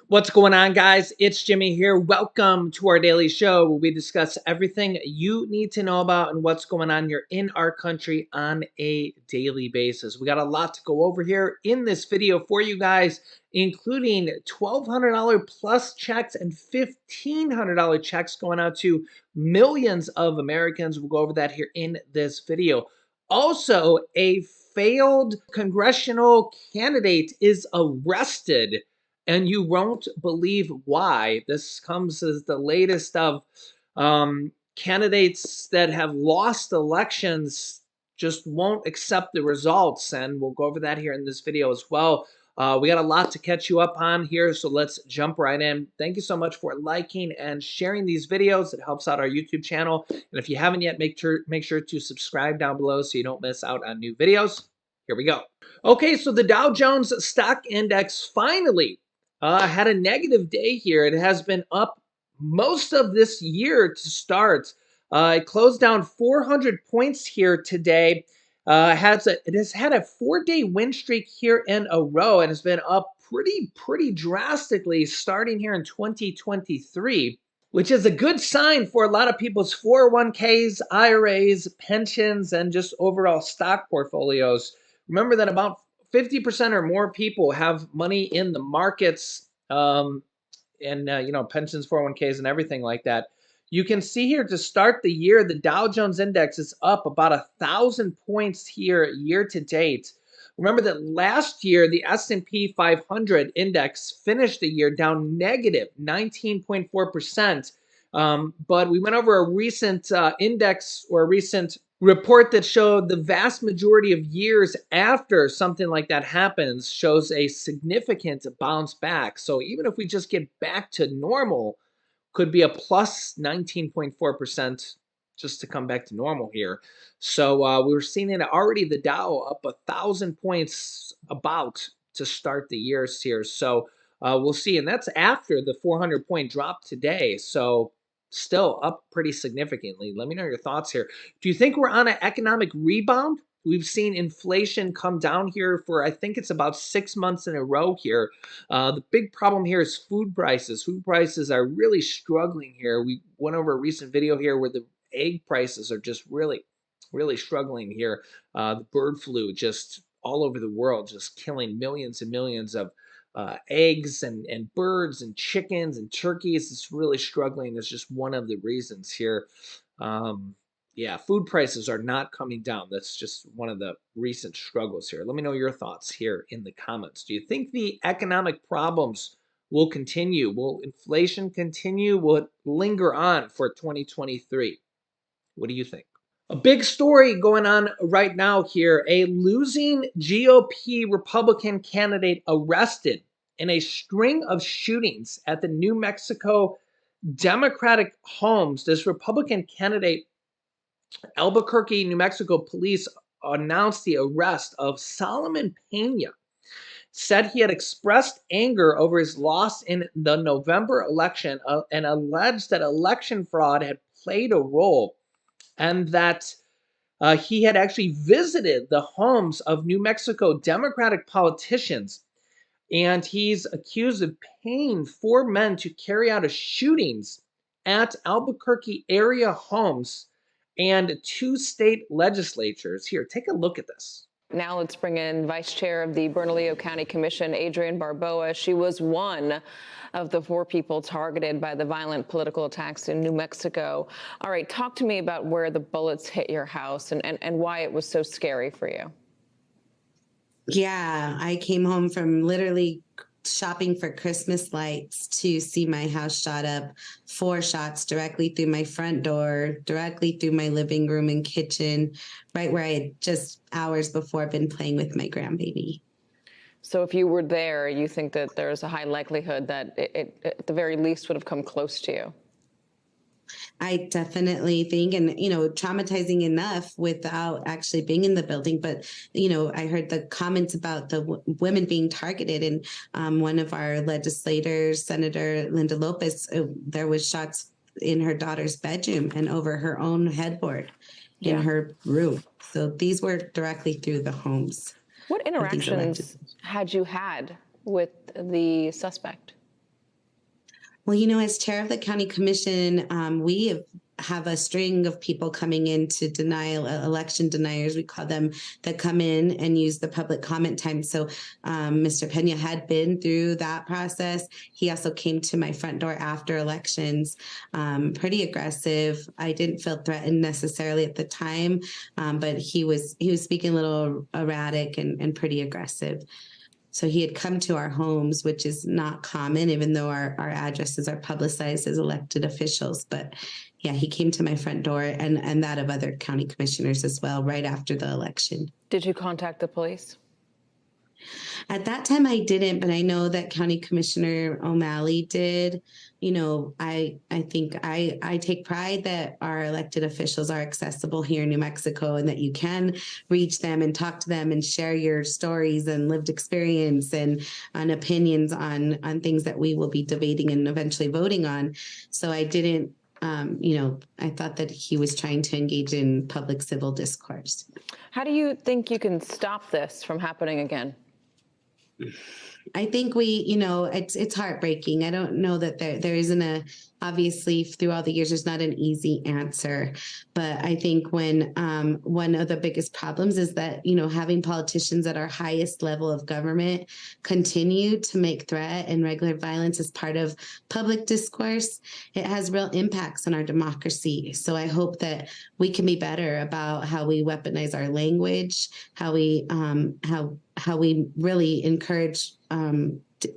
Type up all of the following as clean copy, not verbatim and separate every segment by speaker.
Speaker 1: What's going on, guys? It's Jimmy here. Welcome to our daily show where we discuss everything you need to know about and what's going on here in our country on a daily basis. We got a lot to go over here in this video for you guys, including $1,200 plus checks and $1,500 checks going out to millions of Americans. We'll go over that here in this video. Also, a failed congressional candidate is arrested and you won't believe why. This comes as the latest of candidates that have lost elections just won't accept the results, and we'll go over that here in this video as well. We got a lot to catch you up on here, so let's jump right in. Thank you so much for liking and sharing these videos. It helps out our YouTube channel, and if you haven't yet, make sure to subscribe down below so you don't miss out on new videos. Here we go. Okay, so the Dow Jones Stock Index finally had a negative day here. It has been up most of this year to start. It closed down 400 points here today. It has had a 4-day win streak here in a row and has been up pretty drastically starting here in 2023, which is a good sign for a lot of people's 401ks, IRAs, pensions, and just overall stock portfolios. Remember that about 50% or more people have money in the markets, and pensions, 401ks, and everything like that. You can see here to start the year, the Dow Jones Index is up about 1,000 points here year to date. Remember that last year, the S&P 500 index finished the year down negative 19.4%. But we went over a recent index or a recent report that showed the vast majority of years after something like that happens shows a significant bounce back. So even if we just get back to normal, could be a plus 19.4% just to come back to normal here. So we were seeing it already, the Dow up 1,000 points about to start the years here. So we'll see. And that's after the 400-point drop today. So still up pretty significantly. Let me know your thoughts here. Do you think we're on an economic rebound? We've seen inflation come down here for, I think it's about 6 months in a row here. The big problem here is food prices. Food prices are really struggling here. We went over a recent video here where the egg prices are just really struggling here. The bird flu just all over the world, just killing millions and millions of eggs and birds and chickens and turkeys. It's really struggling. It's just one of the reasons here. Yeah, food prices are not coming down. That's just one of the recent struggles here. Let me know your thoughts here in the comments. Do you think the economic problems will continue? Will inflation continue? Will it linger on for 2023? What do you think? A big story going on right now here. A losing GOP Republican candidate arrested in a string of shootings at the New Mexico Democratic homes. This Republican candidate, Albuquerque, New Mexico police announced the arrest of Solomon Pena. Said he had expressed anger over his loss in the November election and alleged that election fraud had played a role, and that he had actually visited the homes of New Mexico Democratic politicians, and he's accused of paying 4 men to carry out shootings at Albuquerque area homes and 2 state legislatures. Here, take a look at this.
Speaker 2: Now let's bring in Vice Chair of the Bernalillo County Commission, Adrienne Barboa. She was one of the 4 people targeted by the violent political attacks in New Mexico. All right, talk to me about where the bullets hit your house and why it was so scary for you.
Speaker 3: Yeah, I came home from literally shopping for Christmas lights to see my house shot up. 4 shots directly through my front door, directly through my living room and kitchen, right where I had just hours before been playing with my grandbaby.
Speaker 2: So if you were there, you think that there's a high likelihood that it at the very least would have come close to you?
Speaker 3: I definitely think, and, traumatizing enough without actually being in the building. But, I heard the comments about the women being targeted. And one of our legislators, Senator Linda Lopez, there was shots in her daughter's bedroom and over her own headboard in her room. So these were directly through the homes.
Speaker 2: What interactions had you had with the suspect?
Speaker 3: Well, as chair of the county commission, we have a string of people coming in to denial, election deniers, we call them, that come in and use the public comment time. So Mr. Pena had been through that process. He also came to my front door after elections, pretty aggressive. I didn't feel threatened necessarily at the time, but he was speaking a little erratic and pretty aggressive. So he had come to our homes, which is not common, even though our addresses are publicized as elected officials. But yeah, he came to my front door and that of other county commissioners as well, right after the election.
Speaker 2: Did you contact the police?
Speaker 3: At that time, I didn't, but I know that County Commissioner O'Malley did. I think I take pride that our elected officials are accessible here in New Mexico and that you can reach them and talk to them and share your stories and lived experience and opinions on things that we will be debating and eventually voting on. So I didn't. I thought that he was trying to engage in public civil discourse.
Speaker 2: How do you think you can stop this from happening again?
Speaker 3: I think it's heartbreaking. I don't know that there isn't obviously through all the years, there's not an easy answer. But I think when one of the biggest problems is that, having politicians at our highest level of government continue to make threat and regular violence as part of public discourse, it has real impacts on our democracy. So I hope that we can be better about how we weaponize our language, how we really encourage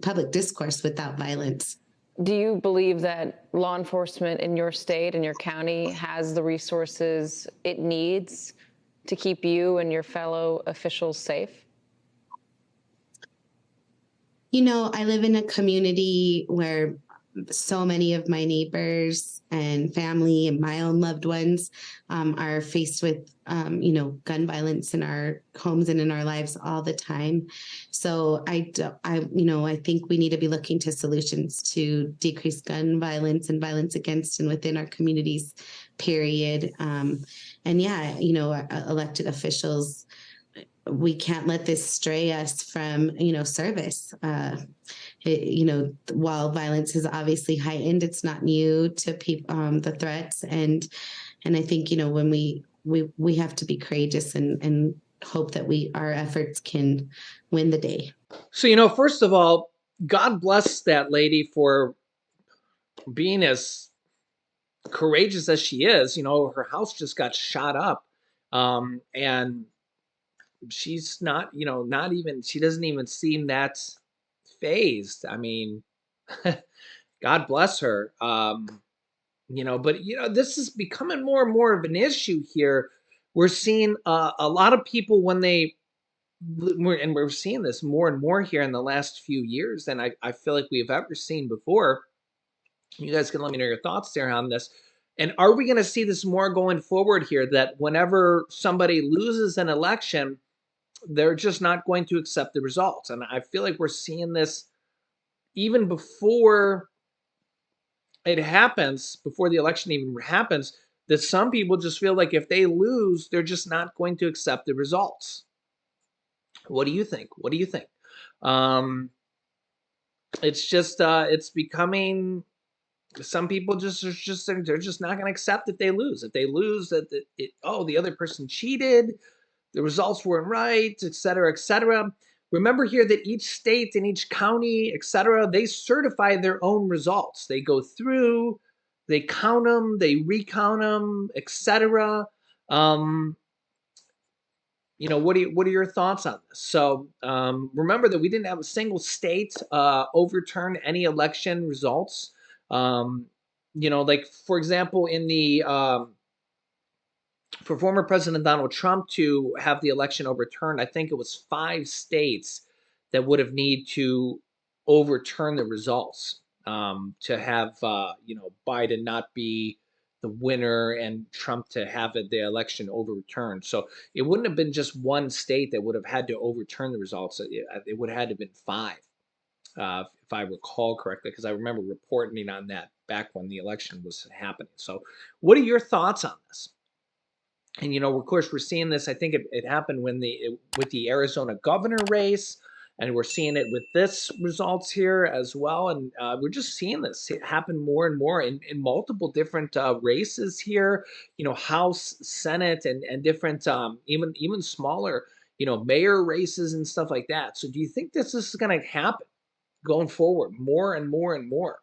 Speaker 3: public discourse without violence.
Speaker 2: Do you believe that law enforcement in your state and your county has the resources it needs to keep you and your fellow officials safe?
Speaker 3: I live in a community where so many of my neighbors and family and my own loved ones are faced with, gun violence in our homes and in our lives all the time. So I think we need to be looking to solutions to decrease gun violence and violence against and within our communities, period. Elected officials, we can't let this stray us from, service. While violence is obviously heightened, it's not new to people, the threats. And I think, when we have to be courageous and hope that our efforts can win the day.
Speaker 1: So, first of all, God bless that lady for being as courageous as she is. Her house just got shot up. And she's not, not even, she doesn't even seem that phased. I mean, God bless her. But this is becoming more and more of an issue here. We're seeing a lot of people and we're seeing this more and more here in the last few years than I feel like we've ever seen before. You guys can let me know your thoughts there on this. And are we going to see this more going forward here, that whenever somebody loses an election, they're just not going to accept the results? And I feel like we're seeing this even before it happens, before the election even happens, that some people just feel like if they lose, they're just not going to accept the results. What do you think? What do you think? It's just, it's becoming, some people they're just not going to accept that they lose. If they lose, the other person cheated, the results weren't right, et cetera, et cetera. Remember here that each state and each county, et cetera, they certify their own results. They go through, they count them, they recount them, et cetera. What are your thoughts on this? So remember that we didn't have a single state overturn any election results. Like for example, in the for former President Donald Trump to have the election overturned, I think it was 5 states that would have need to overturn the results to have Biden not be the winner and Trump to have the election overturned. So it wouldn't have been just one state that would have had to overturn the results. It would have had to have been 5, if I recall correctly, because I remember reporting on that back when the election was happening. So what are your thoughts on this? And of course, we're seeing this. I think it happened with the Arizona governor race, And we're seeing it with this results here as well. And we're just seeing this happen more and more in multiple different races here, House, Senate, and different, even smaller, mayor races and stuff like that. So do you think this is going to happen going forward more and more and more?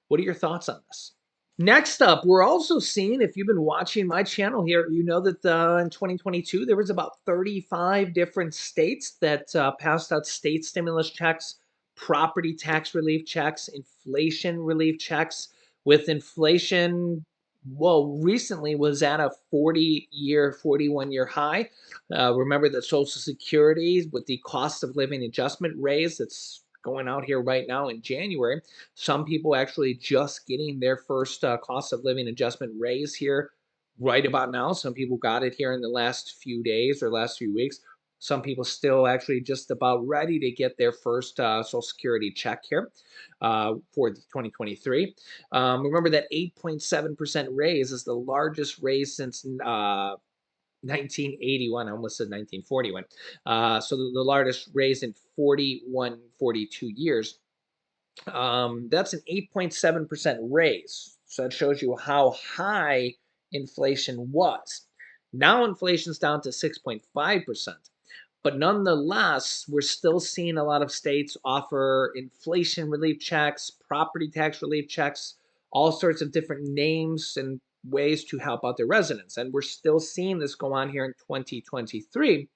Speaker 1: What are your thoughts on this? Next up, we're also seeing, if you've been watching my channel here, you know that in 2022, there was about 35 different states that passed out state stimulus checks, property tax relief checks, inflation relief checks, with inflation, well, recently was at a 41-year high. Remember that Social Security, with the cost of living adjustment raise that's going out here right now in January, some people actually just getting their first cost of living adjustment raise here right about now. Some people got it here in the last few days or last few weeks. Some people still actually just about ready to get their first Social Security check here for 2023. Remember that 8.7% raise is the largest raise since 1981. I almost said 1941. So the largest raise in 42 years. That's an 8.7% raise. So that shows you how high inflation was. Now inflation's down to 6.5%. But nonetheless, we're still seeing a lot of states offer inflation relief checks, property tax relief checks, all sorts of different names and ways to help out their residents. And we're still seeing this go on here in 2023.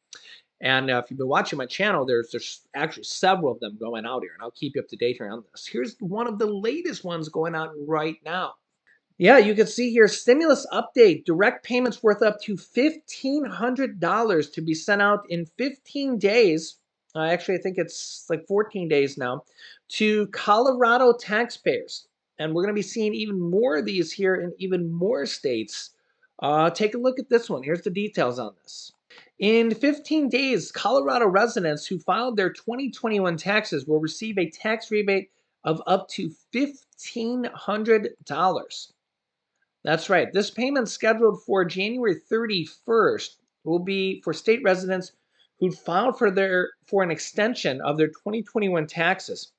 Speaker 1: And if you've been watching my channel, there's actually several of them going out here, and I'll keep you up to date here on this. Here's one of the latest ones going out right now. Yeah, you can see here, stimulus update, direct payments worth up to $1,500 to be sent out in 15 days. Actually, I think it's like 14 days now, to Colorado taxpayers. And we're going to be seeing even more of these here in even more states. Take a look at this one. Here's the details on this. In 15 days, Colorado residents who filed their 2021 taxes will receive a tax rebate of up to $1,500. That's right. This payment scheduled for January 31st will be for state residents who filed for an extension of their 2021 taxes.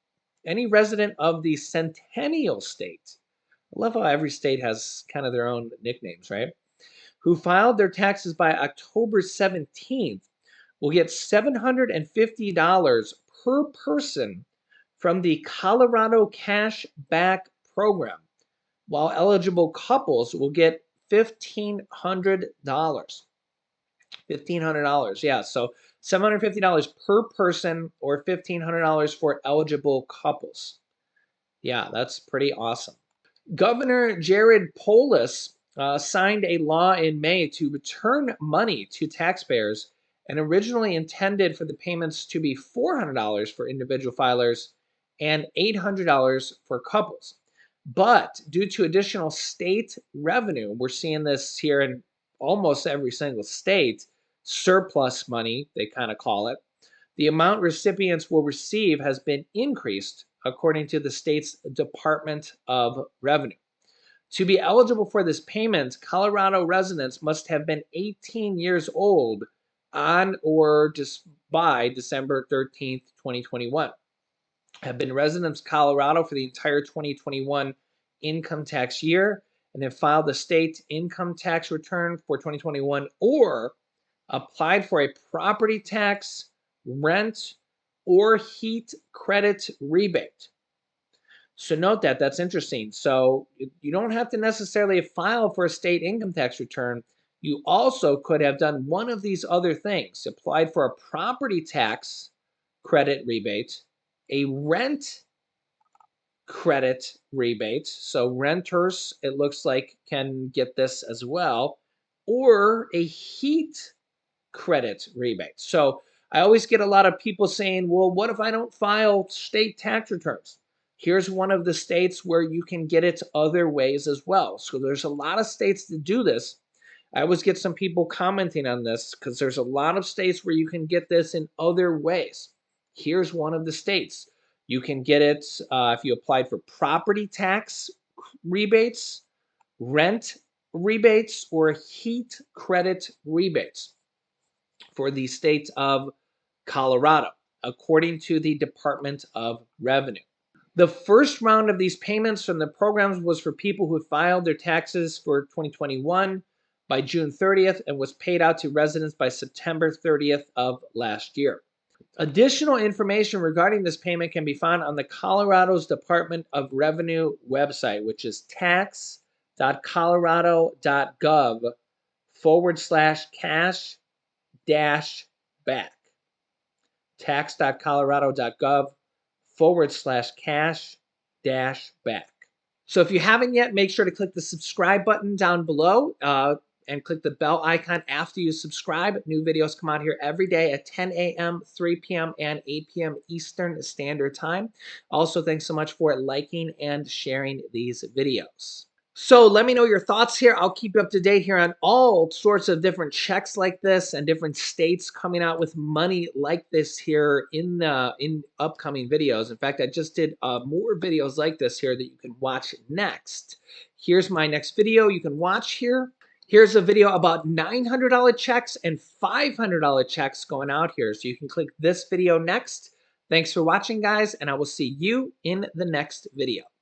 Speaker 1: Any resident of the Centennial State, I love how every state has kind of their own nicknames, right? Who filed their taxes by October 17th will get $750 per person from the Colorado Cash Back Program, while eligible couples will get $1,500. $1,500, yeah. So $750 per person or $1,500 for eligible couples. Yeah, that's pretty awesome. Governor Jared Polis signed a law in May to return money to taxpayers and originally intended for the payments to be $400 for individual filers and $800 for couples. But due to additional state revenue, we're seeing this here in almost every single state, surplus money, they kind of call it, the amount recipients will receive has been increased according to the state's Department of Revenue. To be eligible for this payment, Colorado residents must have been 18 years old on or just by December 13th, 2021. Have been residents of Colorado for the entire 2021 income tax year and have filed the state income tax return for 2021 or applied for a property tax, rent, or heat credit rebate. So note that, that's interesting. So you don't have to necessarily file for a state income tax return. You also could have done one of these other things, applied for a property tax credit rebate, a rent credit rebate. So renters, it looks like, can get this as well, or a heat credit rebate. So I always get a lot of people saying, well, what if I don't file state tax returns? Here's one of the states where you can get it other ways as well. So there's a lot of states that do this. I always get some people commenting on this because there's a lot of states where you can get this in other ways. Here's one of the states. You can get it if you applied for property tax rebates, rent rebates, or heat credit rebates for the state of Colorado. according to the Department of Revenue. The first round of these payments from the programs was for people who filed their taxes for 2021 by June 30th and was paid out to residents by September 30th of last year. Additional information regarding this payment can be found on the Colorado's Department of Revenue website, which is tax.colorado.gov/cash-back. tax.colorado.gov/cash-back. So if you haven't yet, make sure to click the subscribe button down below and click the bell icon after you subscribe. New videos come out here every day at 10 a.m., 3 p.m., and 8 p.m. Eastern Standard Time. Also, thanks so much for liking and sharing these videos. So let me know your thoughts here. I'll keep you up to date here on all sorts of different checks like this and different states coming out with money like this here in upcoming videos. In fact, I just did more videos like this here that you can watch next. Here's my next video you can watch here. Here's a video about $900 checks and $500 checks going out here. So you can click this video next. Thanks for watching, guys, and I will see you in the next video.